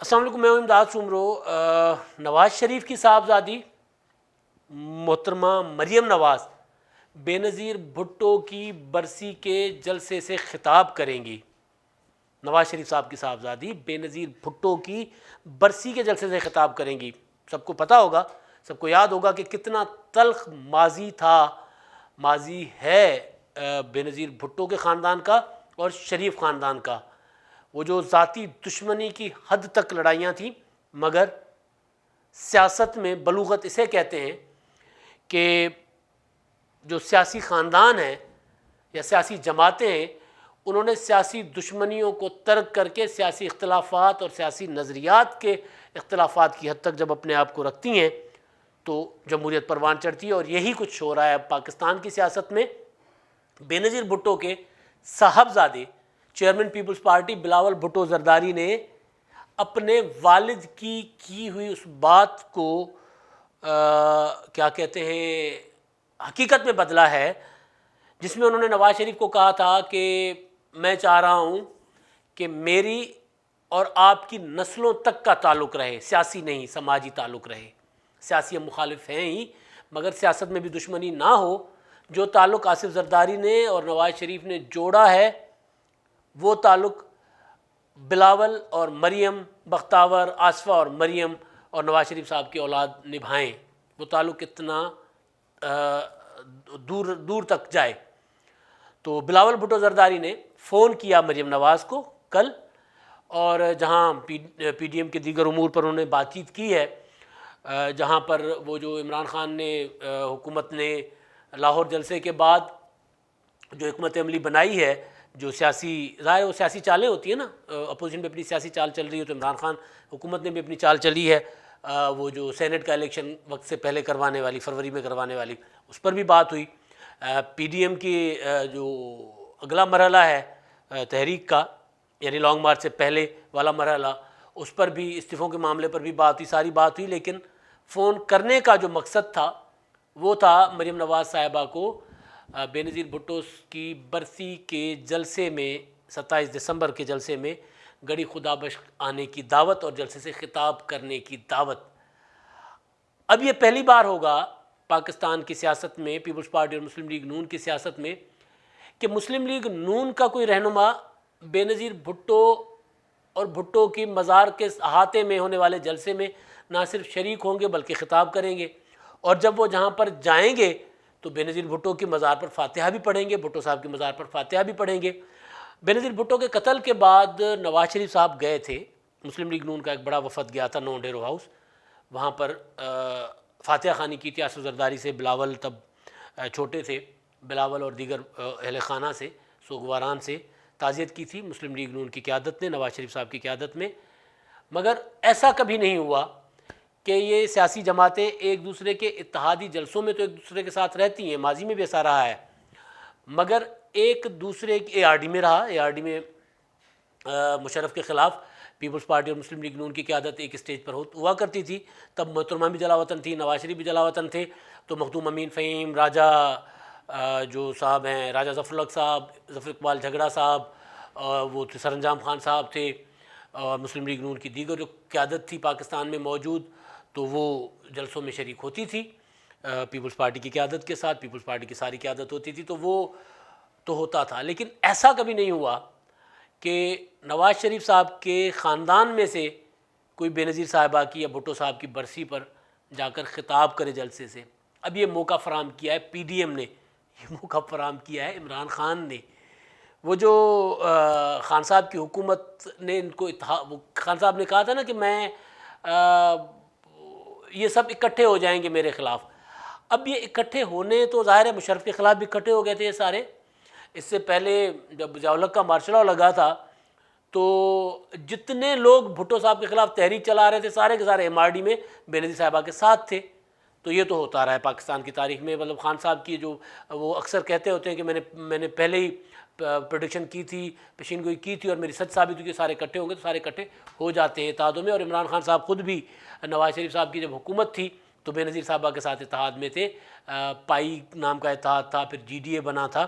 السلام علیکم، میں ہوں امداد سومرو۔ نواز شریف کی صاحبزادی محترمہ مریم نواز بے نظیر بھٹو کی برسی کے جلسے سے خطاب کریں گی۔ نواز شریف صاحب کی صاحبزادی بے نظیر بھٹو کی برسی کے جلسے سے خطاب کریں گی۔ سب کو پتہ ہوگا، سب کو یاد ہوگا کہ کتنا تلخ ماضی ہے بے نظیر بھٹو کے خاندان کا اور شریف خاندان کا۔ وہ جو ذاتی دشمنی کی حد تک لڑائیاں تھیں، مگر سیاست میں بلوغت اسے کہتے ہیں کہ جو سیاسی خاندان ہیں یا سیاسی جماعتیں ہیں، انہوں نے سیاسی دشمنیوں کو ترک کر کے سیاسی اختلافات اور سیاسی نظریات کے اختلافات کی حد تک جب اپنے آپ کو رکھتی ہیں تو جمہوریت پروان چڑھتی ہے۔ اور یہی کچھ ہو رہا ہے اب پاکستان کی سیاست میں۔ بے نظیر بھٹو کے صاحبزادے chairman peoples party Bilawal Bhutto Zardari نے اپنے والد کی ہوئی اس بات کو کیا کہتے ہیں حقیقت میں بدلا ہے، جس میں انہوں نے نواز شریف کو کہا تھا کہ میں چاہ رہا ہوں کہ میری اور آپ کی نسلوں تک کا تعلق رہے، سیاسی نہیں سماجی تعلق رہے۔ سیاسی ہم مخالف ہیں ہی، مگر سیاست میں بھی دشمنی نہ ہو۔ جو تعلق آصف زرداری نے اور نواز شریف نے جوڑا ہے، وہ تعلق بلاول اور مریم، بختاور، آصفہ اور مریم اور نواز شریف صاحب کی اولاد نبھائیں، وہ تعلق کتنا دور تک جائے۔ تو بلاول بھٹو زرداری نے فون کیا مریم نواز کو کل، اور جہاں پی ڈی ایم کے دیگر امور پر انہوں نے بات چیت کی ہے، جہاں پر وہ جو عمران خان نے حکومت نے لاہور جلسے کے بعد جو حکمت عملی بنائی ہے، جو سیاسی ظاہر وہ سیاسی چالیں ہوتی ہیں نا، اپوزیشن پہ اپنی سیاسی چال چل رہی ہے تو عمران خان حکومت نے بھی اپنی چال چلی ہے۔ وہ جو سینٹ کا الیکشن وقت سے پہلے کروانے والی، فروری میں کروانے والی، اس پر بھی بات ہوئی۔ پی ڈی ایم کی جو اگلا مرحلہ ہے تحریک کا، یعنی لانگ مارچ سے پہلے والا مرحلہ، اس پر بھی استعفوں کے معاملے پر بھی بات ہوئی، ساری بات ہوئی۔ لیکن فون کرنے کا جو مقصد تھا وہ تھا مریم نواز صاحبہ کو بے نظیر بھٹو کی برسی کے جلسے میں، 27 دسمبر کے جلسے میں گڑی خدا بخش آنے کی دعوت اور جلسے سے خطاب کرنے کی دعوت۔ اب یہ پہلی بار ہوگا پاکستان کی سیاست میں، پیپلز پارٹی اور مسلم لیگ نون کی سیاست میں، کہ مسلم لیگ نون کا کوئی رہنما بے نظیر بھٹو اور بھٹو کی مزار کے احاطے میں ہونے والے جلسے میں نہ صرف شریک ہوں گے بلکہ خطاب کریں گے، اور جب وہ جہاں پر جائیں گے تو بے نظیر بھٹو کی مزار پر فاتحہ بھی پڑھیں گے، بھٹو صاحب کی مزار پر فاتحہ بھی پڑھیں گے۔ بے نظیر بھٹو کے قتل کے بعد نواز شریف صاحب گئے تھے، مسلم لیگ نون کا ایک بڑا وفد گیا تھا نو ڈیرو ہاؤس، وہاں پر فاتحہ خوانی کی تھی آصف زرداری سے۔ بلاول تب چھوٹے تھے، بلاول اور دیگر اہل خانہ سے، سوگواران سے تعزیت کی تھی مسلم لیگ نون کی قیادت نے، نواز شریف صاحب کی قیادت میں۔ مگر ایسا کبھی نہیں ہوا کہ یہ سیاسی جماعتیں ایک دوسرے کے اتحادی جلسوں میں تو ایک دوسرے کے ساتھ رہتی ہیں، ماضی میں بھی ایسا رہا ہے، مگر ایک دوسرے کے اے آر ڈی میں رہا۔ اے آر ڈی میں مشرف کے خلاف پیپلز پارٹی اور مسلم لیگ نون کی قیادت ایک اسٹیج پر ہوا کرتی تھی، تب محترمہ بھی جلا وطن تھی، نواز شریف بھی جلا وطن تھے، تو مخدوم امین فہیم، راجہ جو صاحب ہیں، راجہ ظفر الحق صاحب، ظفر اقبال جھگڑا صاحب، وہ سر انجام خان صاحب تھے، اور مسلم لیگ نون کی دیگر جو قیادت تھی پاکستان میں موجود، تو وہ جلسوں میں شریک ہوتی تھی پیپلز پارٹی کی قیادت کے ساتھ، پیپلز پارٹی کی ساری قیادت ہوتی تھی، تو وہ تو ہوتا تھا۔ لیکن ایسا کبھی نہیں ہوا کہ نواز شریف صاحب کے خاندان میں سے کوئی بے نظیر صاحبہ کی یا بھٹو صاحب کی برسی پر جا کر خطاب کرے جلسے سے۔ اب یہ موقع فراہم کیا ہے پی ڈی ایم نے، یہ موقع فراہم کیا ہے عمران خان نے۔ وہ جو خان صاحب کی حکومت نے ان کو خان صاحب نے کہا تھا نا کہ میں یہ سب اکٹھے ہو جائیں گے میرے خلاف۔ اب یہ اکٹھے ہونے تو ظاہر ہے مشرف کے خلاف بھی اکٹھے ہو گئے تھے یہ سارے۔ اس سے پہلے جب ضیاء الحق کا مارشل لاء لگا تھا تو جتنے لوگ بھٹو صاحب کے خلاف تحریک چلا رہے تھے سارے کے سارے ایم آر ڈی میں بے نظیر صاحبہ کے ساتھ تھے۔ تو یہ تو ہوتا رہا ہے پاکستان کی تاریخ میں۔ مطلب خان صاحب کی جو وہ اکثر کہتے ہوتے ہیں کہ میں نے پہلے ہی پریڈکشن کی تھی، پیشین گوئی کی تھی، اور میری سچ ثابت ہوئی کہ سارے اکٹھے ہوں گے، تو سارے اکٹھے ہو جاتے ہیں اتحادوں میں۔ اور عمران خان صاحب خود بھی نواز شریف صاحب کی جب حکومت تھی تو بے نظیر صاحبہ کے ساتھ اتحاد میں تھے۔ پائی نام کا اتحاد تھا، پھر جی ڈی اے بنا تھا،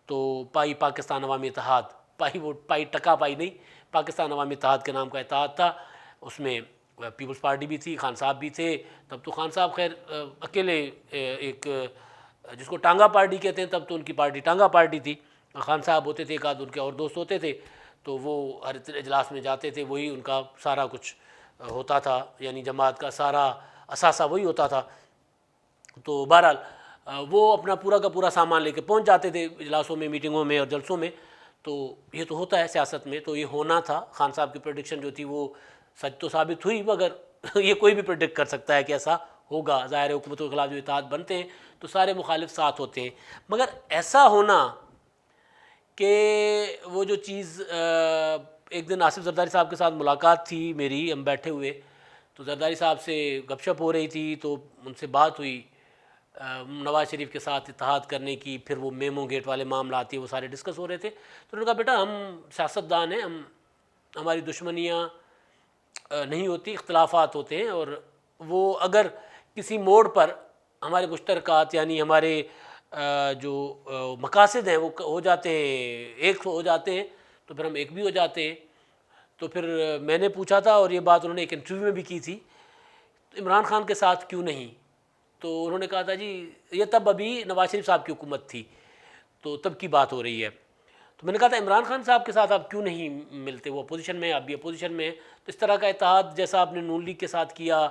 تو پائی پاکستان عوامی اتحاد، پائی ٹکا پائی نہیں، پاکستان عوامی اتحاد کے نام کا اتحاد تھا۔ اس میں پیپلز پارٹی بھی تھی, خان صاحب بھی تھے. تب تو خان صاحب خیر اکیلے ایک جس کو ٹانگا پارٹی کہتے ہیں, تب تو ان کی پارٹی ٹانگا پارٹی تھی. خان صاحب ہوتے تھے, ایک آدھ ان کے اور دوست ہوتے تھے, تو وہ ہر اجلاس میں جاتے تھے, وہی ان کا سارا کچھ ہوتا تھا, یعنی جماعت کا سارا اثاثہ وہی ہوتا تھا. تو بہرحال وہ اپنا پورا کا پورا سامان لے کے پہنچ جاتے تھے اجلاسوں میں, میٹنگوں میں اور جلسوں میں. تو یہ تو ہوتا ہے سیاست میں, تو یہ ہونا تھا. خان صاحب کی پریڈکشن جو تھی وہ سچ تو ثابت ہوئی, مگر یہ کوئی بھی پریڈکٹ کر سکتا ہے کہ ایسا ہوگا. ظاہر ہے حکومتوں کے خلاف جو اتحاد بنتے ہیں تو سارے مخالف ساتھ ہوتے ہیں, مگر ایسا ہونا کہ وہ جو چیز ایک دن آصف زرداری صاحب کے ساتھ ملاقات تھی میری, ہم بیٹھے ہوئے تو زرداری صاحب سے گپ شپ ہو رہی تھی, تو ان سے بات ہوئی نواز شریف کے ساتھ اتحاد کرنے کی. پھر وہ میمو گیٹ والے معاملات تھے, وہ سارے ڈسکس ہو رہے تھے. تو انہوں نے کہا بیٹا ہم سیاستدان ہیں, ہماری دشمنیاں نہیں ہوتی, اختلافات ہوتے ہیں, اور وہ اگر کسی موڑ پر ہمارے مشترکات یعنی ہمارے جو مقاصد ہیں وہ ہو جاتے ہیں, ایک ہو جاتے ہیں, تو پھر ہم ایک بھی ہو جاتے ہیں. تو پھر میں نے پوچھا تھا, اور یہ بات انہوں نے ایک انٹرویو میں بھی کی تھی, عمران خان کے ساتھ کیوں نہیں؟ تو انہوں نے کہا تھا جی یہ تب ابھی نواز شریف صاحب کی حکومت تھی, تو تب کی بات ہو رہی ہے. تو میں نے کہا تھا عمران خان صاحب کے ساتھ آپ کیوں نہیں ملتے, وہ اپوزیشن میں, آپ بھی اپوزیشن میں, تو اس طرح کا اتحاد جیسا آپ نے نون لیگ کے ساتھ کیا,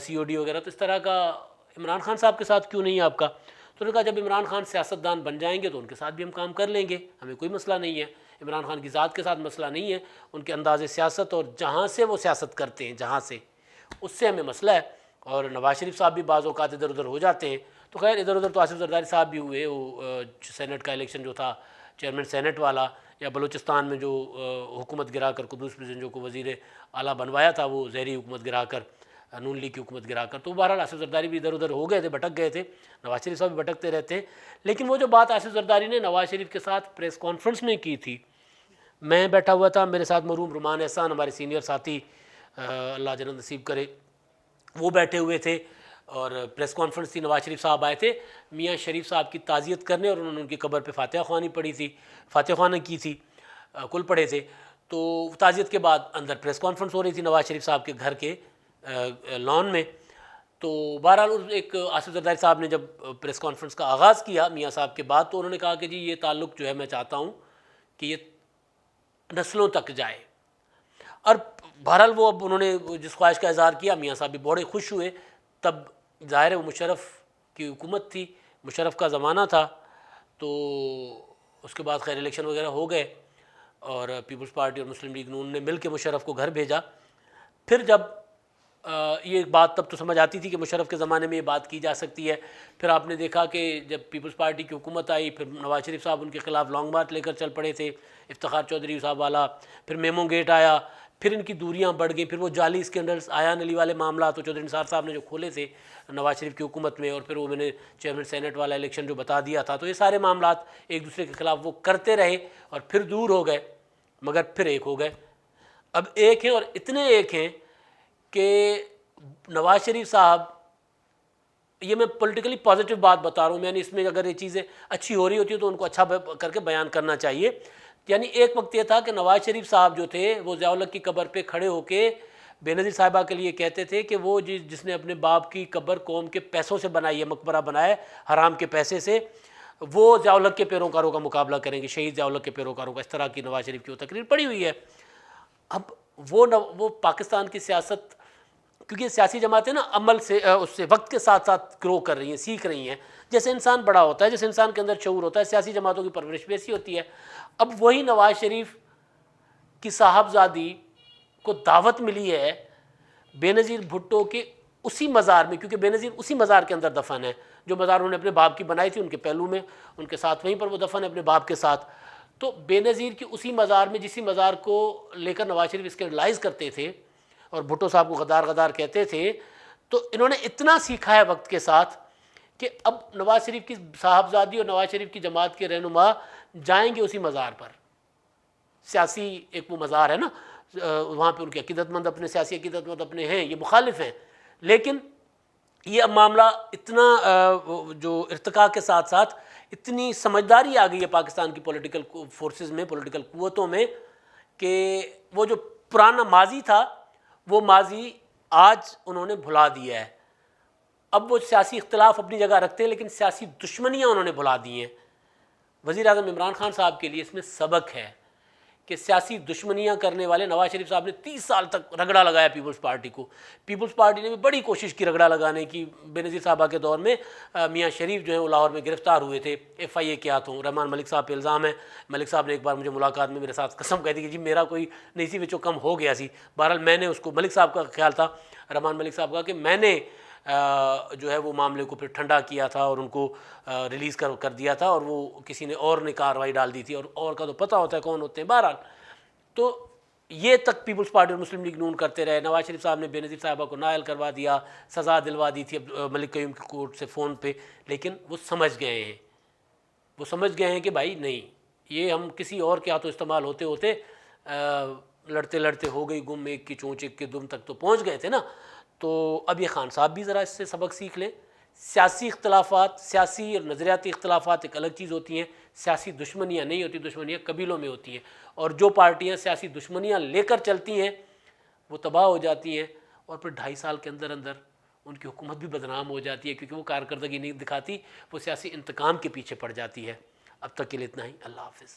سی او ڈی وغیرہ, تو اس طرح کا عمران خان صاحب کے ساتھ کیوں نہیں آپ کا؟ تو انہوں نے کہا جب عمران خان سیاستدان بن جائیں گے تو ان کے ساتھ بھی ہم کام کر لیں گے, ہمیں کوئی مسئلہ نہیں ہے. عمران خان کی ذات کے ساتھ مسئلہ نہیں ہے, ان کے انداز سیاست اور جہاں سے وہ سیاست کرتے ہیں, جہاں سے, اس سے ہمیں مسئلہ ہے. اور نواز شریف صاحب بھی بعض اوقات ادھر ادھر ہو جاتے ہیں. تو خیر ادھر ادھر تو آصف زرداری صاحب بھی ہوئے, وہ سینٹ کا الیکشن جو تھا چیئرمین سینٹ والا, یا بلوچستان میں جو حکومت گرا کر قدوس پرزنجو کو وزیر اعلیٰ بنوایا تھا, وہ زہری حکومت گرا کر, نون لیگ کی حکومت گرا کر. تو بہرحال آصف زرداری بھی ادھر ادھر ہو گئے تھے, بھٹک گئے تھے, نواز شریف صاحب بھی بھٹکتے رہتے ہیں. لیکن وہ جو بات آصف زرداری نے نواز شریف کے ساتھ پریس کانفرنس میں کی تھی, میں بیٹھا ہوا تھا, میرے ساتھ مرحوم رومان احسان ہمارے سینئر ساتھی, اللہ جنت نصیب کرے, وہ بیٹھے ہوئے تھے, اور پریس کانفرنس تھی. نواز شریف صاحب آئے تھے میاں شریف صاحب کی تعزیت کرنے, اور انہوں نے ان کی قبر پہ فاتحہ خوانی پڑھی تھی, فاتحہ خوانی کی تھی, کل پڑھے تھے. تو تعزیت کے بعد اندر پریس کانفرنس ہو رہی تھی نواز شریف صاحب کے گھر کے لان میں. تو بہرحال ایک آصف زرداری صاحب نے جب پریس کانفرنس کا آغاز کیا میاں صاحب کے بعد, تو انہوں نے کہا کہ جی یہ تعلق جو ہے میں چاہتا ہوں کہ یہ نسلوں تک جائے. اور بہرحال وہ اب انہوں نے جس خواہش کا اظہار کیا, میاں صاحب بھی بڑے خوش ہوئے. تب ظاہر ہے وہ مشرف کی حکومت تھی, مشرف کا زمانہ تھا, تو اس کے بعد خیر الیکشن وغیرہ ہو گئے, اور پیپلز پارٹی اور مسلم لیگ نون نے مل کے مشرف کو گھر بھیجا. پھر جب یہ بات تب تو سمجھ آتی تھی کہ مشرف کے زمانے میں یہ بات کی جا سکتی ہے. پھر آپ نے دیکھا کہ جب پیپلز پارٹی کی حکومت آئی, پھر نواز شریف صاحب ان کے خلاف لانگ مارچ لے کر چل پڑے تھے, افتخار چودھری صاحب والا, پھر میمو گیٹ آیا, پھر ان کی دوریاں بڑھ گئیں, پھر وہ جعلی اسکینڈلس آیا نلی والے معاملات, تو چودھری نثار صاحب نے جو کھولے تھے نواز شریف کی حکومت میں, اور پھر وہ میں نے چیئرمین سینٹ والا الیکشن جو بتا دیا تھا. تو یہ سارے معاملات ایک دوسرے کے خلاف وہ کرتے رہے, اور پھر دور ہو گئے, مگر پھر ایک ہو گئے. اب ایک ہیں, اور اتنے ایک ہیں کہ نواز شریف صاحب, یہ میں پولیٹیکلی پازیٹیو بات بتا رہا ہوں, یعنی اس میں اگر یہ چیزیں اچھی ہو رہی ہوتی ہیں تو ان کو اچھا کر کے بیان کرنا چاہیے. یعنی ایک وقت یہ تھا کہ نواز شریف صاحب جو تھے وہ ضیاء الحق کی قبر پہ کھڑے ہو کے بے نظیر صاحبہ کے لیے کہتے تھے کہ وہ جس نے اپنے باپ کی قبر قوم کے پیسوں سے بنائی ہے, مقبرہ بنایا ہے حرام کے پیسے سے, وہ ضیاء الحق کے پیروکاروں کا مقابلہ کریں گے, شہید ضیاء الحق کے پیروکاروں کا. اس طرح کی نواز شریف کی وہ تقریر پڑی ہوئی ہے. اب وہ پاکستان کی سیاست, کیونکہ سیاسی جماعتیں نا عمل سے اس سے وقت کے ساتھ ساتھ گرو کر رہی ہیں, سیکھ رہی ہیں. جیسے انسان بڑا ہوتا ہے, جیسے انسان کے اندر شعور ہوتا ہے, سیاسی جماعتوں کی پرورش بھی ایسی ہوتی ہے. اب وہی نواز شریف کی صاحبزادی کو دعوت ملی ہے بے نظیر بھٹو کے اسی مزار میں, کیونکہ بے نظیر اسی مزار کے اندر دفن ہے جو مزار انہوں نے اپنے باپ کی بنائی تھی, ان کے پہلو میں ان کے ساتھ, وہیں پر وہ دفن ہے اپنے باپ کے ساتھ. تو بے نظیر کی اسی مزار میں, جسی مزار کو لے کر نواز شریف اسکینڈلائز کرتے تھے اور بھٹو صاحب کو غدار غدار کہتے تھے, تو انہوں نے اتنا سیکھا ہے وقت کے ساتھ کہ اب نواز شریف کی صاحبزادی اور نواز شریف کی جماعت کے رہنما جائیں گے اسی مزار پر. سیاسی ایک وہ مزار ہے نا, وہاں پہ ان کے عقیدت مند اپنے سیاسی عقیدت مند اپنے ہیں, یہ مخالف ہیں, لیکن یہ اب معاملہ اتنا جو ارتقاء کے ساتھ ساتھ اتنی سمجھداری آ گئی ہے پاکستان کی پولیٹیکل فورسز میں, پولیٹیکل قوتوں میں, کہ وہ جو پرانا ماضی تھا وہ ماضی آج انہوں نے بھلا دیا ہے. اب وہ سیاسی اختلاف اپنی جگہ رکھتے ہیں لیکن سیاسی دشمنیاں انہوں نے بھلا دی ہیں. وزیر اعظم عمران خان صاحب کے لیے اس میں سبق ہے کہ سیاسی دشمنیاں کرنے والے نواز شریف صاحب نے 30 سال تک رگڑا لگایا پیپلز پارٹی کو. پیپلز پارٹی نے بھی بڑی کوشش کی رگڑا لگانے کی. بے نظیر صاحبہ کے دور میں میاں شریف جو ہیں وہ لاہور میں گرفتار ہوئے تھے ایف آئی اے کے ہاتھوں. رحمان ملک صاحب پہ الزام ہے. ملک صاحب نے ایک بار مجھے ملاقات میں میرے ساتھ قسم کہی تھی کہ جی میرا کوئی نہیں سی وچوں کم ہو گیا سی. بہرحال میں نے اس کو, ملک صاحب کا خیال تھا, رحمان ملک صاحب کا, کہ میں نے جو ہے وہ معاملے کو پھر ٹھنڈا کیا تھا اور ان کو ریلیز کر دیا تھا, اور وہ کسی نے اور نے کارروائی ڈال دی تھی, اور کا تو پتہ ہوتا ہے کون ہوتے ہیں. بہرحال تو یہ تک پیپلز پارٹی اور مسلم لیگ نون کرتے رہے. نواز شریف صاحب نے بے نظیر صاحبہ کو نائل کروا دیا, سزا دلوا دی تھی ملک قیوم کی کورٹ سے فون پہ, لیکن وہ سمجھ گئے ہیں, وہ سمجھ گئے ہیں کہ بھائی نہیں, یہ ہم کسی اور کے ہاتھوں استعمال ہوتے ہوتے لڑتے لڑتے ہو گئی گم, ایک کی چونچ ایک کے دم تک تو پہنچ گئے تھے نا. تو اب یہ خان صاحب بھی ذرا اس سے سبق سیکھ لیں. سیاسی اختلافات, سیاسی اور نظریاتی اختلافات ایک الگ چیز ہوتی ہیں, سیاسی دشمنیاں نہیں ہوتی, دشمنیاں قبیلوں میں ہوتی ہیں. اور جو پارٹیاں سیاسی دشمنیاں لے کر چلتی ہیں وہ تباہ ہو جاتی ہیں, اور پھر 2.5 سال کے اندر اندر ان کی حکومت بھی بدنام ہو جاتی ہے, کیونکہ وہ کارکردگی نہیں دکھاتی, وہ سیاسی انتقام کے پیچھے پڑ جاتی ہے. اب تک کے لیے اتنا ہی. اللہ حافظ.